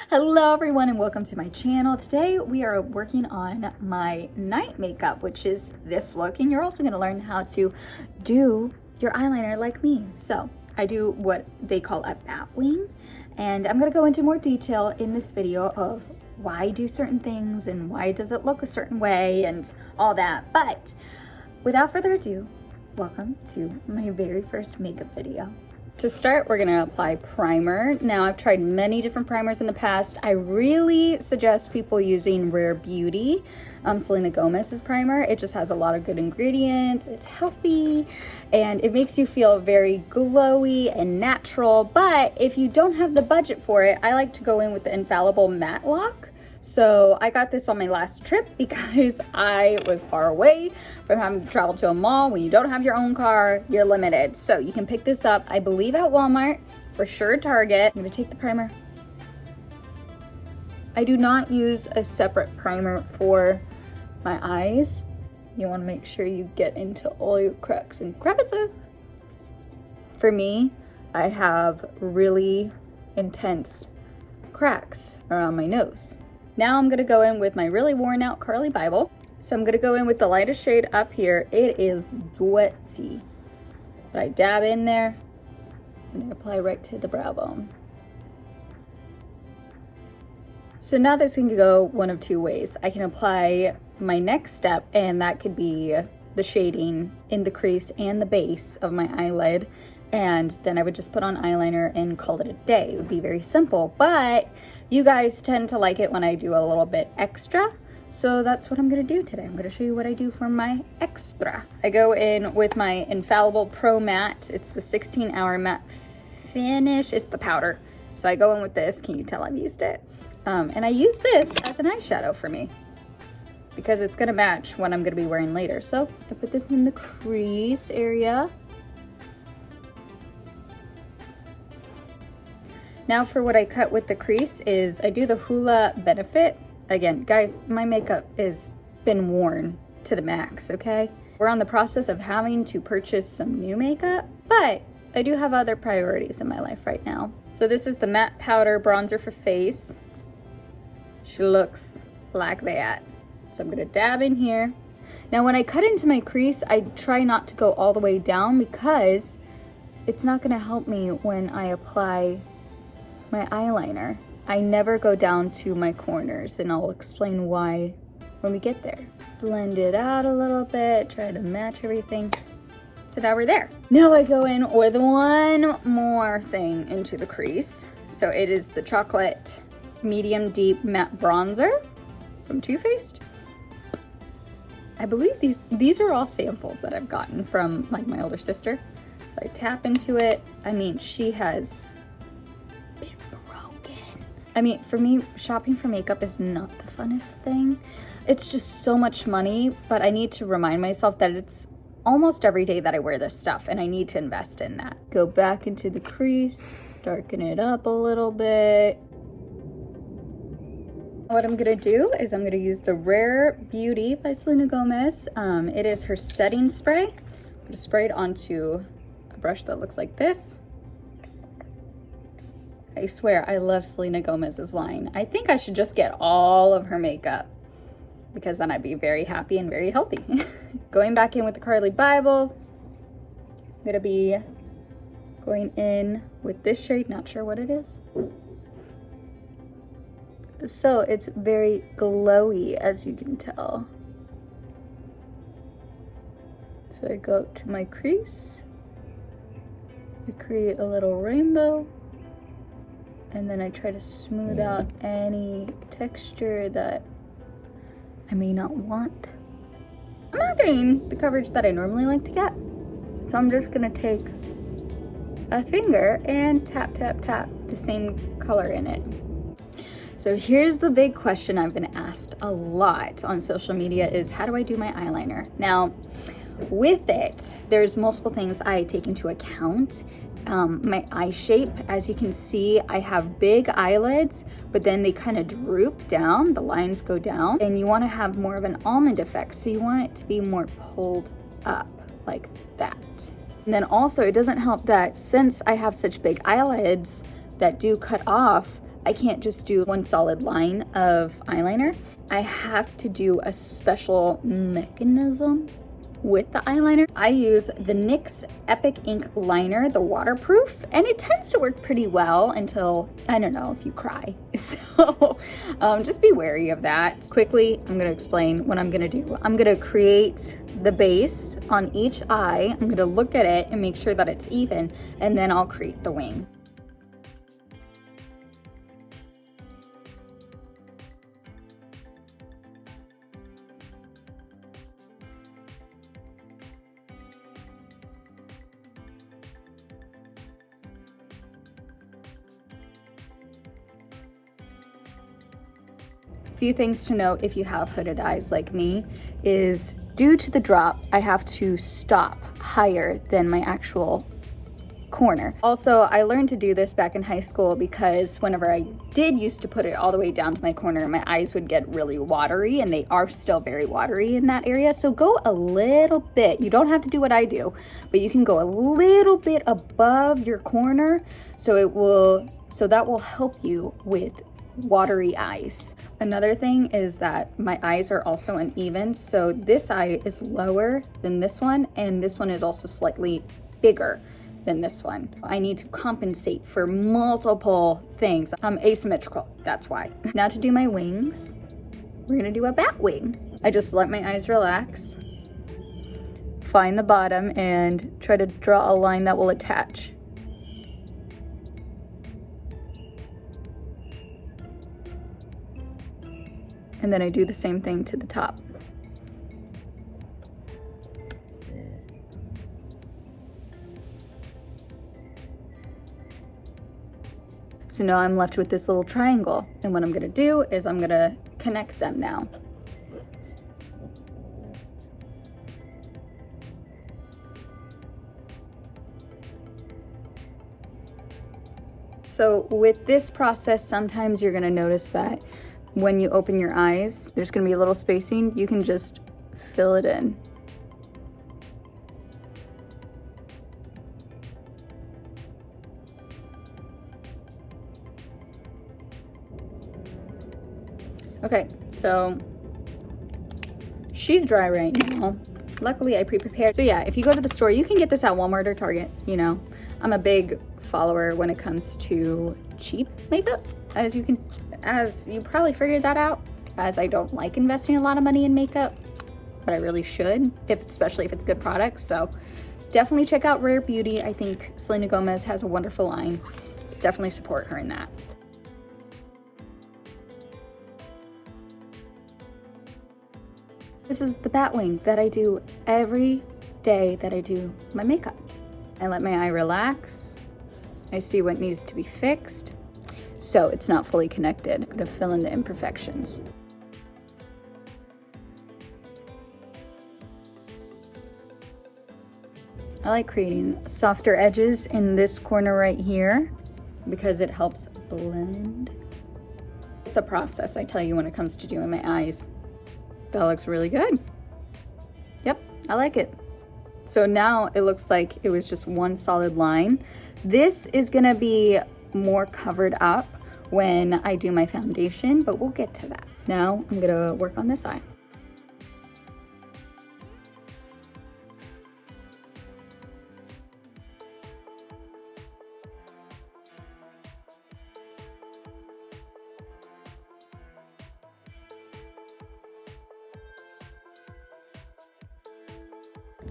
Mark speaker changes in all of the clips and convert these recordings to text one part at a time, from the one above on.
Speaker 1: Hello everyone and welcome to my channel. Today we are working on my night makeup, which is this look, and you're also going to learn how to do your eyeliner like me. So I do what they call a bat wing, and I'm going to go into more detail in this video of why I do certain things and why does it look a certain way and all that. But without further ado, welcome to my very first makeup video. To start, we're gonna apply primer. Now, I've tried many different primers in the past. I really suggest people using Rare Beauty, Selena Gomez's primer. It just has a lot of good ingredients, it's healthy, and it makes you feel very glowy and natural. But if you don't have the budget for it, I like to go in with the Infallible Matte Lock. So I got this on my last trip because I was far away from having to travel to a mall. When you don't have your own car, you're limited. So you can pick this up, I believe, at Walmart, for sure Target. I'm gonna take the primer. I do not use a separate primer for my eyes. You wanna make sure you get into all your cracks and crevices. For me, I have really intense cracks around my nose. Now I'm gonna go in with my really worn out Curly Bible. So I'm gonna go in with the lightest shade up here. It is Sweaty. But I dab in there and then apply right to the brow bone. So now this can go one of two ways. I can apply my next step, and that could be the shading in the crease and the base of my eyelid. And then I would just put on eyeliner and call it a day. It would be very simple, but you guys tend to like it when I do a little bit extra. So that's what I'm gonna do today. I'm gonna show you what I do for my extra. I go in with my Infallible Pro Matte. It's the 16-hour matte finish. It's the powder. So I go in with this. Can you tell I've used it? And I use this as an eyeshadow for me because it's gonna match what I'm gonna be wearing later. So I put this in the crease area. Now for what I cut with the crease is I do the Hula Benefit. Again, guys, my makeup has been worn to the max, okay? We're on the process of having to purchase some new makeup, but I do have other priorities in my life right now. So this is the matte powder bronzer for face. She looks like that. So I'm gonna dab in here. Now when I cut into my crease, I try not to go all the way down because it's not gonna help me when I apply my eyeliner. I never go down to my corners, and I'll explain why when we get there. Blend it out a little bit, try to match everything. So now we're there. Now I go in with one more thing into the crease. So it is the Chocolate Medium Deep Matte Bronzer from Too Faced. I believe these are all samples that I've gotten from like my older sister. So I tap into it. I mean, she has been broken. I mean, for me, shopping for makeup is not the funnest thing. It's just so much money, but I need to remind myself that it's almost every day that I wear this stuff, and I need to invest in that. Go back into the crease, darken it up a little bit. What I'm gonna do is I'm gonna use the Rare Beauty by Selena Gomez. It is her setting spray. I'm gonna spray it onto a brush that looks like this. I swear, I love Selena Gomez's line. I think I should just get all of her makeup because then I'd be very happy and very healthy. Going back in with the Curly Bible, I'm gonna be going in with this shade, not sure what it is. So it's very glowy, as you can tell. So I go up to my crease, I create a little rainbow, and then I try to smooth out any texture that I may not want. I'm not getting the coverage that I normally like to get, so I'm just gonna take a finger and tap, tap, tap the same color in it. So here's the big question I've been asked a lot on social media is, how do I do my eyeliner? Now, with it, there's multiple things I take into account. My eye shape, as you can see, I have big eyelids, but then they kind of droop down, the lines go down, and you want to have more of an almond effect, so you want it to be more pulled up like that. And then also, it doesn't help that since I have such big eyelids that do cut off, I can't just do one solid line of eyeliner. I have to do a special mechanism with the eyeliner. I use the NYX Epic Ink Liner, the waterproof, and it tends to work pretty well until, I don't know, if you cry. So just be wary of that. Quickly, I'm gonna explain what I'm gonna do. I'm gonna create the base on each eye. I'm gonna look at it and make sure that it's even, and then I'll create the wing. Few things to note if you have hooded eyes like me is due to the drop, I have to stop higher than my actual corner. Also, I learned to do this back in high school because whenever I did used to put it all the way down to my corner, my eyes would get really watery, and they are still very watery in that area. So go a little bit. You don't have to do what I do, but you can go a little bit above your corner so that will help you with watery eyes. Another thing is that my eyes are also uneven, so this eye is lower than this one, and this one is also slightly bigger than this one. I need to compensate for multiple things. I'm asymmetrical, that's why. Now to do my wings, we're gonna do a bat wing. I just let my eyes relax, find the bottom, and try to draw a line that will attach. And then I do the same thing to the top. So now I'm left with this little triangle. And what I'm gonna do is I'm gonna connect them now. So with this process, sometimes you're gonna notice that when you open your eyes, there's gonna be a little spacing. You can just fill it in. Okay, so she's dry right now. Luckily I pre-prepared. So yeah, if you go to the store, you can get this at Walmart or Target, you know. I'm a big follower when it comes to cheap makeup, as you probably figured that out, as I don't like investing a lot of money in makeup, but I really should, especially if it's good products. So definitely check out Rare Beauty. I think Selena Gomez has a wonderful line. Definitely support her in that. This is the bat wing that I do every day that I do my makeup. I let my eye relax. I see what needs to be fixed. So it's not fully connected. I'm gonna fill in the imperfections. I like creating softer edges in this corner right here because it helps blend. It's a process, I tell you, when it comes to doing my eyes. That looks really good. Yep, I like it. So now it looks like it was just one solid line. This is gonna be more covered up when I do my foundation, but we'll get to that. Now I'm gonna work on this eye.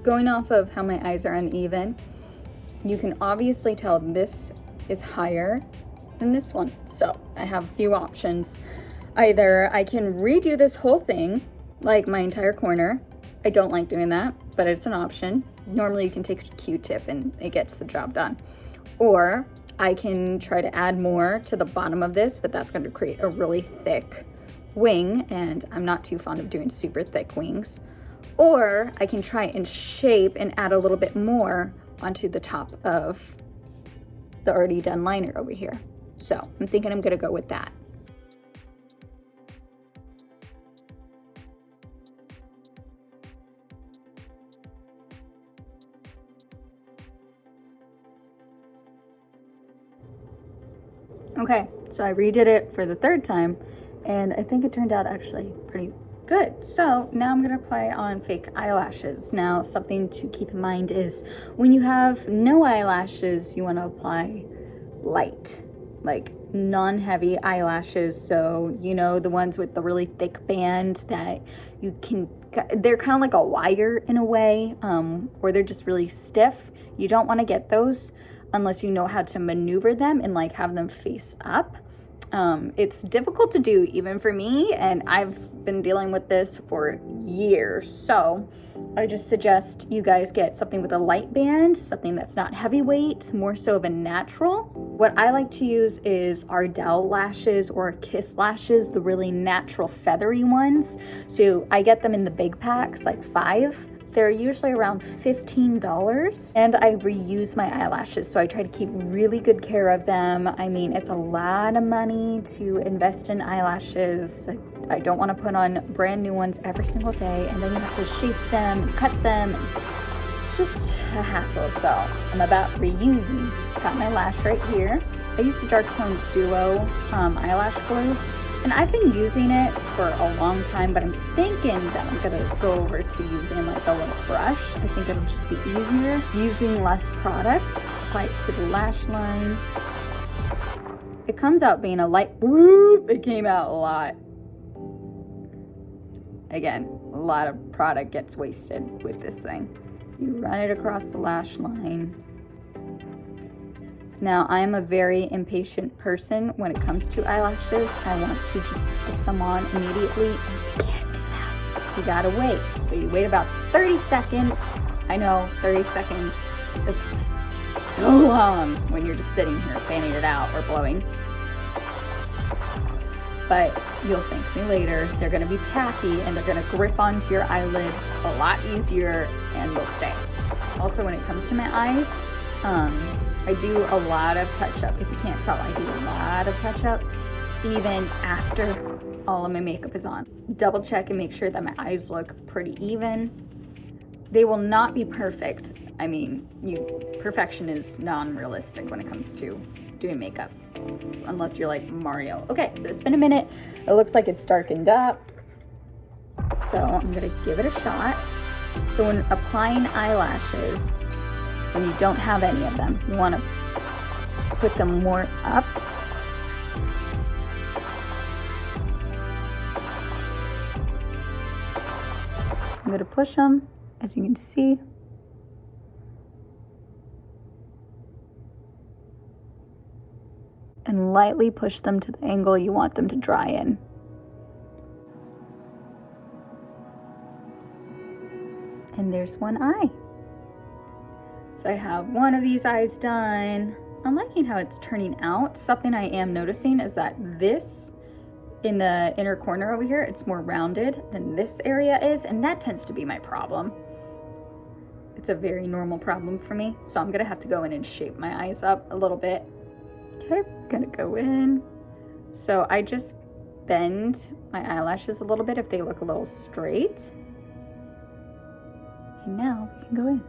Speaker 1: Going off of how my eyes are uneven, you can obviously tell this is higher than this one. So I have a few options. Either I can redo this whole thing, like my entire corner. I don't like doing that, but it's an option. Normally you can take a Q-tip and it gets the job done. Or I can try to add more to the bottom of this, but that's going to create a really thick wing, and I'm not too fond of doing super thick wings. Or I can try and shape and add a little bit more onto the top of the already done liner over here. So I'm thinking I'm gonna go with that. Okay, So I redid it for the third time, and I think it turned out actually pretty good. So now I'm gonna apply on fake eyelashes. Now, something to keep in mind is when you have no eyelashes, you wanna apply light, like non-heavy eyelashes. So, you know, the ones with the really thick band that you can, they're kind of like a wire in a way, or they're just really stiff. You don't wanna get those unless you know how to maneuver them and like have them face up. It's difficult to do even for me, and I've been dealing with this for years. So I just suggest you guys get something with a light band, something that's not heavyweight, more so of a natural. What I like to use is Ardell lashes or Kiss lashes, the really natural feathery ones. So I get them in the big packs, like 5. They're usually around $15, and I reuse my eyelashes, so I try to keep really good care of them. I mean, it's a lot of money to invest in eyelashes. I don't want to put on brand new ones every single day, and then you have to shape them and cut them. It's just a hassle, so I'm about reusing. Got my lash right here. I use the Dark Tone Duo eyelash glue. And I've been using it for a long time, but I'm thinking that I'm gonna go over to using like a little brush. I think it'll just be easier. Using less product, apply it to the lash line. It comes out being a light, whoop, it came out a lot. Again, a lot of product gets wasted with this thing. You run it across the lash line. Now, I'm a very impatient person when it comes to eyelashes. I want to just stick them on immediately, and you can't do that. You gotta wait. So you wait about 30 seconds. I know, 30 seconds is so long when you're just sitting here fanning it out or blowing. But you'll thank me later. They're gonna be tacky, and they're gonna grip onto your eyelid a lot easier, and they'll stay. Also, when it comes to my eyes, I do a lot of touch-up. If you can't tell, I do a lot of touch-up even after all of my makeup is on. Double check and make sure that my eyes look pretty even. They will not be perfect. I mean, perfection is non-realistic when it comes to doing makeup, unless you're like Mario. Okay, so it's been a minute. It looks like it's darkened up. So I'm gonna give it a shot. So when applying eyelashes, when you don't have any of them, you want to put them more up. I'm going to push them, as you can see. And lightly push them to the angle you want them to dry in. And there's one eye. So I have one of these eyes done. I'm liking how it's turning out. Something I am noticing is that this, in the inner corner over here, it's more rounded than this area is, and that tends to be my problem. It's a very normal problem for me, so I'm gonna have to go in and shape my eyes up a little bit. Okay, gonna go in. So I just bend my eyelashes a little bit if they look a little straight. And now we can go in.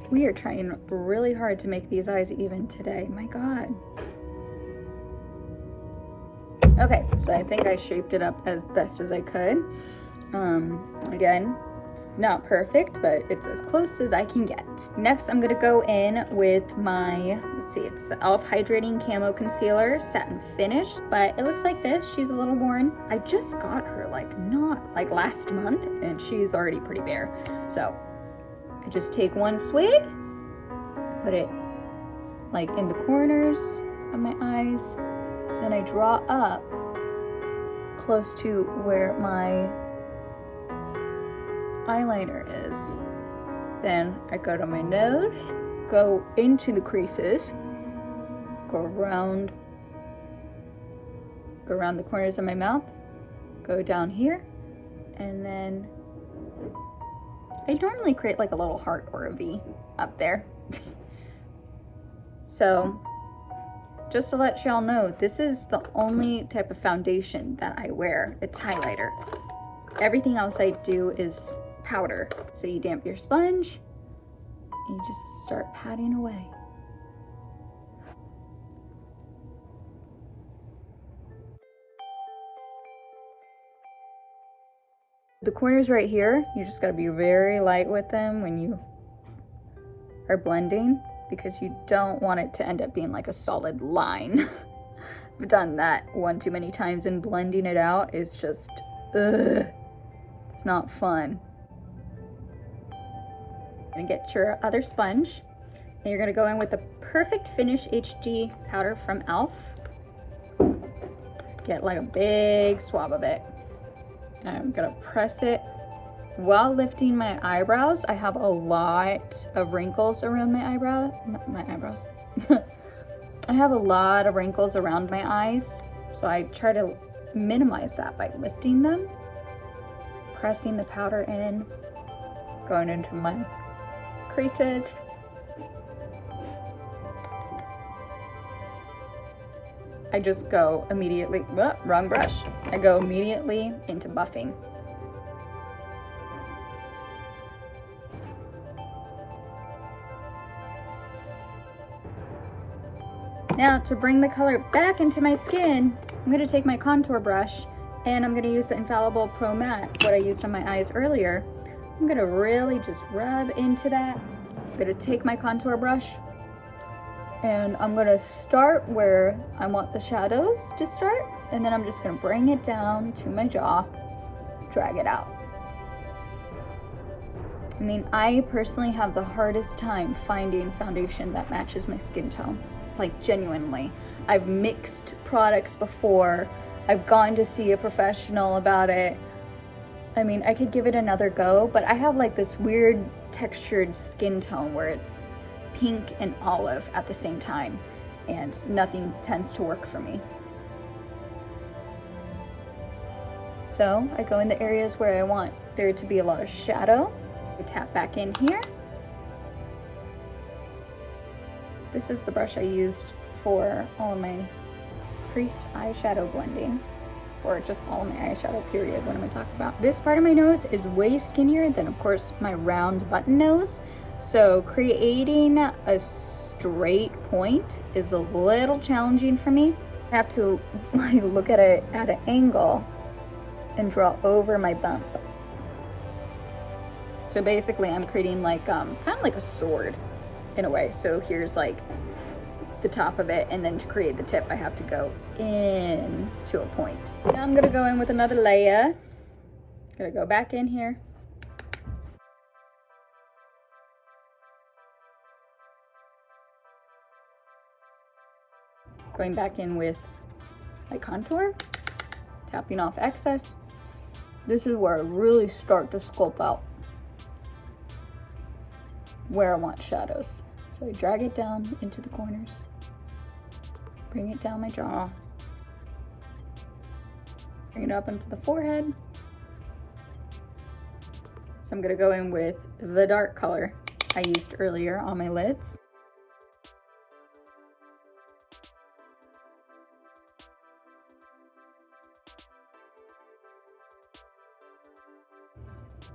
Speaker 1: We are trying really hard to make these eyes even today. My God. Okay, so I think I shaped it up as best as I could. Again, it's not perfect, but it's as close as I can get. Next, I'm gonna go in with my, let's see, it's the e.l.f. Hydrating Camo Concealer, Satin Finish, but it looks like this. She's a little worn. I just got her not last month, and she's already pretty bare. So I just take one swig, put it like in the corners of my eyes, then I draw up close to where my eyeliner is. Then I go to my nose, go into the creases, go around the corners of my mouth, go down here, and then I normally create like a little heart or a V up there. So just to let y'all know, this is the only type of foundation that I wear. It's highlighter. Everything else I do is powder. So you damp your sponge, and you just start patting away. The corners right here, you just gotta be very light with them when you are blending, because you don't want it to end up being like a solid line. I've done that one too many times, and blending it out is just, ugh, it's not fun. You're gonna get your other sponge, and you're gonna go in with the Perfect Finish HD powder from e.l.f. Get like a big swab of it. And I'm gonna press it while lifting my eyebrows. I have a lot of wrinkles around my eyebrows. I have a lot of wrinkles around my eyes, so I try to minimize that by lifting them, pressing the powder in, going into my creases. I just go immediately, wrong brush. I go immediately into buffing. Now, to bring the color back into my skin, I'm gonna take my contour brush, and I'm gonna use the Infallible Pro Matte, what I used on my eyes earlier. I'm gonna really just rub into that. I'm gonna take my contour brush, and I'm gonna start where I want the shadows to start, and then I'm just gonna bring it down to my jaw, drag it out. I mean, I personally have the hardest time finding foundation that matches my skin tone. Like, genuinely. I've mixed products before. I've gone to see a professional about it. I mean, I could give it another go, but I have like this weird textured skin tone where it's pink and olive at the same time, and nothing tends to work for me. So I go in the areas where I want there to be a lot of shadow. I tap back in here. This is the brush I used for all of my crease eyeshadow blending, or just all of my eyeshadow, period. What am I talking about? This part of my nose is way skinnier than, of course, my round button nose. So creating a straight point is a little challenging for me. I have to like look at it at an angle and draw over my bump. So basically I'm creating like kind of like a sword in a way. So here's like the top of it, and then to create the tip I have to go in to a point. Now I'm gonna go in with another layer. Gonna go back in here. Going back in with my contour, tapping off excess. This is where I really start to sculpt out where I want shadows. So I drag it down into the corners, bring it down my jaw, bring it up into the forehead. So I'm gonna go in with the dark color I used earlier on my lids.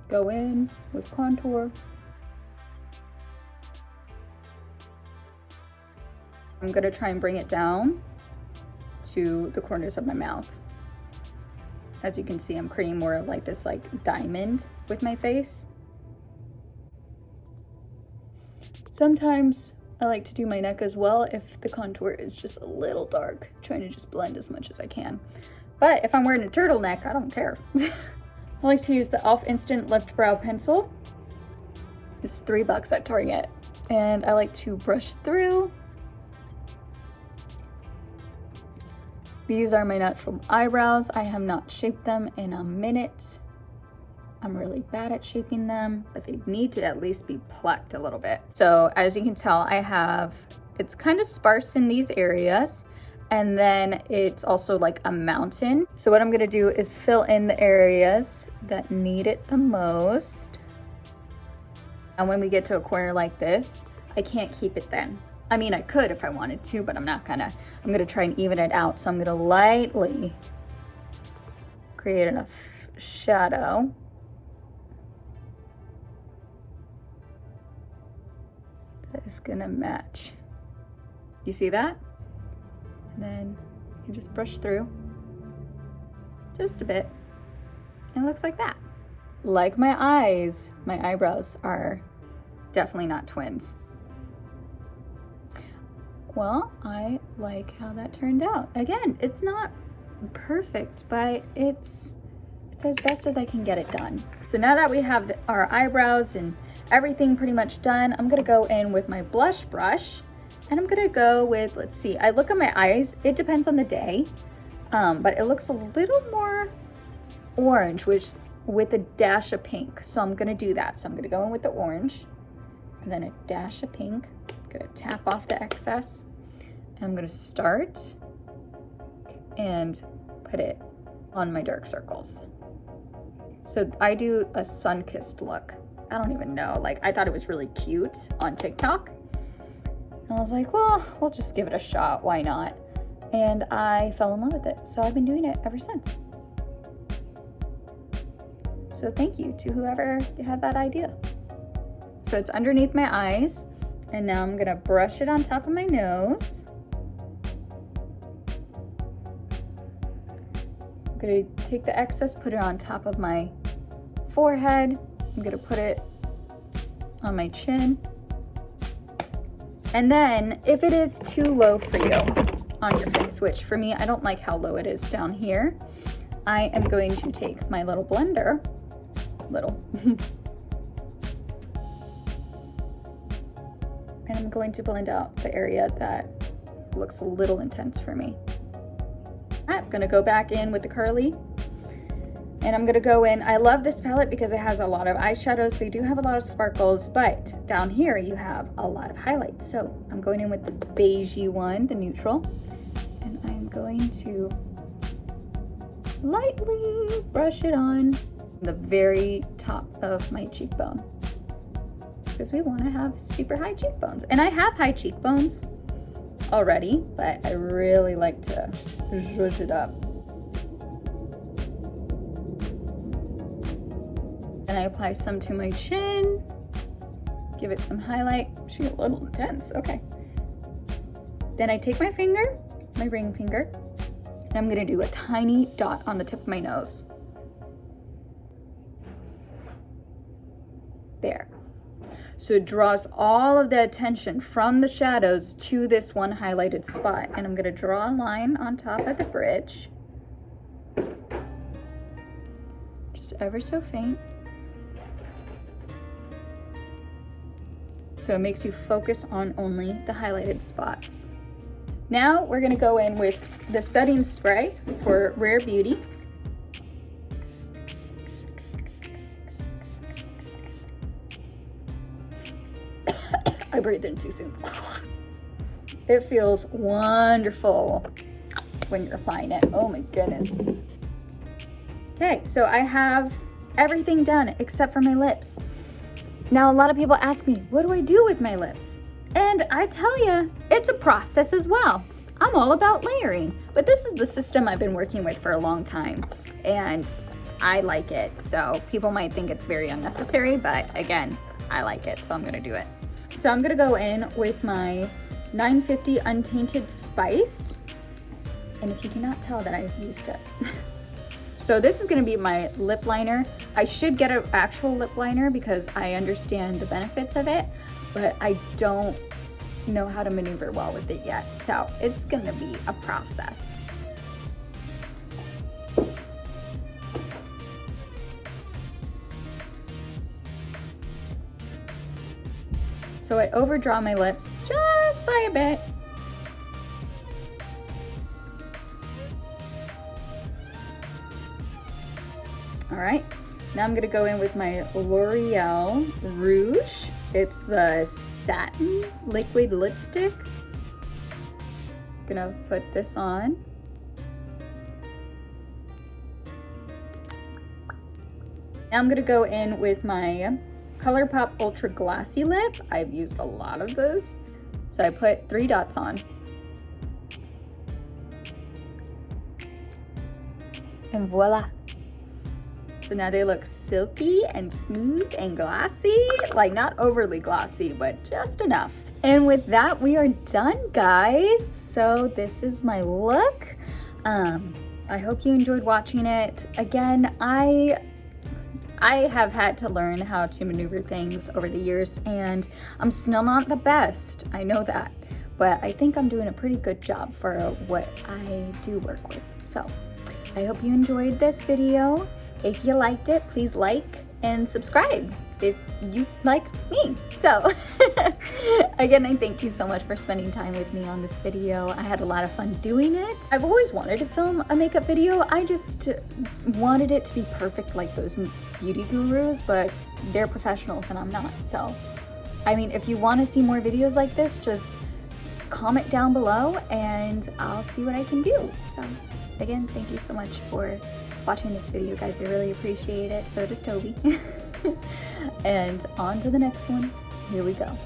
Speaker 1: Go in with contour. I'm gonna try and bring it down to the corners of my mouth. As you can see, I'm creating more of like this like diamond with my face. Sometimes I like to do my neck as well if the contour is just a little dark, trying to just blend as much as I can. But if I'm wearing a turtleneck, I don't care. I like to use the e.l.f. Instant Lift Brow Pencil. It's $3 at Target. And I like to brush through. These are my natural eyebrows. I have not shaped them in a minute. I'm really bad at shaping them, but they need to at least be plucked a little bit. So as you can tell, it's kind of sparse in these areas. And then it's also like a mountain. So what I'm gonna do is fill in the areas that need it the most. And when we get to a corner like this, I can't keep it then. I mean, I could if I wanted to, but I'm not gonna. I'm gonna try and even it out. So I'm gonna lightly create enough shadow. That is gonna match. You see that? And then you can just brush through just a bit. And it looks like that. Like my eyes, my eyebrows are definitely not twins. Well, I like how that turned out. Again, it's not perfect, but it's as best as I can get it done. So now that we have our eyebrows and everything pretty much done, I'm gonna go in with my blush brush, and I'm gonna go with, let's see, I look at my eyes, it depends on the day, but it looks a little more orange, which with a dash of pink. So I'm gonna do that. So I'm gonna go in with the orange and then a dash of pink. I'm gonna tap off the excess, and I'm gonna start and put it on my dark circles. So I do a sun-kissed look. I don't even know, like I thought it was really cute on TikTok. And I was like, well, we'll just give it a shot, why not? And I fell in love with it. So I've been doing it ever since. So thank you to whoever had that idea. So it's underneath my eyes, and now I'm gonna brush it on top of my nose. I'm gonna take the excess, put it on top of my forehead. I'm gonna put it on my chin. And then if it is too low for you on your face, which for me, I don't like how low it is down here, I am going to take my little blender, and I'm going to blend out the area that looks a little intense for me. I'm gonna go back in with the curly, and I'm gonna go in. I love this palette because it has a lot of eyeshadows. They do have a lot of sparkles, but down here you have a lot of highlights. So I'm going in with the beigey one, the neutral, and I'm going to lightly brush it on the very top of my cheekbone, because we want to have super high cheekbones. And I have high cheekbones already, but I really like to zhuzh it up. Then I apply some to my chin, give it some highlight. She's a little intense, okay. Then I take my finger, my ring finger, and I'm gonna do a tiny dot on the tip of my nose. There. So it draws all of the attention from the shadows to this one highlighted spot. And I'm gonna draw a line on top of the bridge. Just ever so faint. So it makes you focus on only the highlighted spots. Now we're gonna go in with the setting spray for Rare Beauty. I breathed in too soon. It feels wonderful when you're applying it. Oh my goodness. Okay, so I have everything done except for my lips. Now, a lot of people ask me, what do I do with my lips? And I tell you, it's a process as well. I'm all about layering, but this is the system I've been working with for a long time, and I like it. So people might think it's very unnecessary, but again, I like it, so I'm gonna do it. So I'm gonna go in with my 950 Untainted Spice, and if you cannot tell that I've used it. So this is gonna be my lip liner. I should get an actual lip liner because I understand the benefits of it, but I don't know how to maneuver well with it yet. So it's gonna be a process. So I overdraw my lips just by a bit. All right, now I'm gonna go in with my L'Oreal Rouge. It's the satin liquid lipstick. Gonna put this on. Now I'm gonna go in with my ColourPop Ultra Glassy Lip. I've used a lot of this. So I put 3 dots on. And voila. So now they look silky and smooth and glossy. Like not overly glossy, but just enough. And with that, we are done, guys. So this is my look. I hope you enjoyed watching it. Again, I have had to learn how to maneuver things over the years, and I'm still not the best. I know that, but I think I'm doing a pretty good job for what I do work with. So I hope you enjoyed this video. If you liked it, please like and subscribe if you like me. So again, I thank you so much for spending time with me on this video. I had a lot of fun doing it. I've always wanted to film a makeup video. I just wanted it to be perfect like those beauty gurus, but they're professionals and I'm not. So, I mean, if you want to see more videos like this, just comment down below and I'll see what I can do. So again, thank you so much for watching this video, guys. I really appreciate it. So does Toby. And on to the next one. Here we go.